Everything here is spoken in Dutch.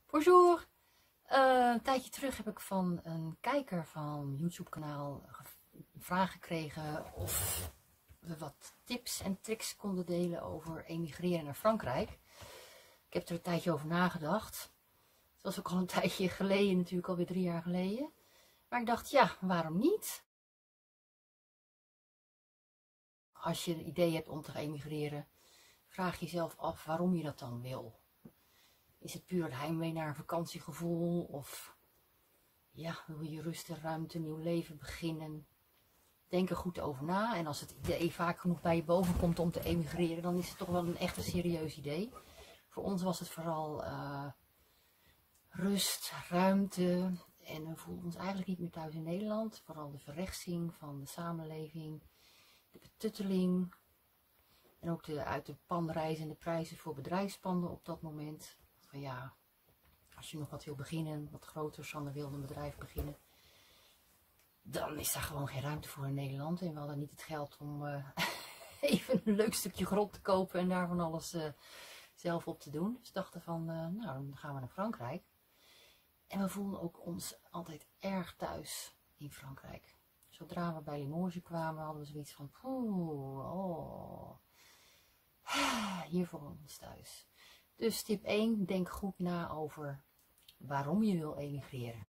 Bonjour! Een tijdje terug heb ik van een kijker van YouTube kanaal een vraag gekregen of we wat tips en tricks konden delen over emigreren naar Frankrijk. Ik heb er een tijdje over nagedacht. Het was ook al een tijdje geleden, natuurlijk alweer 3 jaar geleden. Maar ik dacht, ja, waarom niet? Als je een idee hebt om te emigreren, vraag jezelf af waarom je dat dan wil. Is het puur het heimwee naar een vakantiegevoel? Of ja, wil je rust en ruimte, een nieuw leven beginnen? Denk er goed over na. En als het idee vaak genoeg bij je boven komt om te emigreren, dan is het toch wel een echt een serieus idee. Voor ons was het vooral rust, ruimte. En we voelden ons eigenlijk niet meer thuis in Nederland. Vooral de verrechtsing van de samenleving, de betutteling. En ook de uit de pan reizende prijzen voor bedrijfspanden op dat moment. Van ja, als je nog wat wil beginnen, wat groter, Sander wilde een bedrijf beginnen, dan is daar gewoon geen ruimte voor in Nederland. En we hadden niet het geld om even een leuk stukje grond te kopen en daarvan alles zelf op te doen. Dus we dachten van, nou, dan gaan we naar Frankrijk. En we voelden ook ons altijd erg thuis in Frankrijk. Zodra we bij Limoges kwamen, hadden we zoiets van, hier voelen we ons thuis. Dus tip 1, denk goed na over waarom je wil emigreren.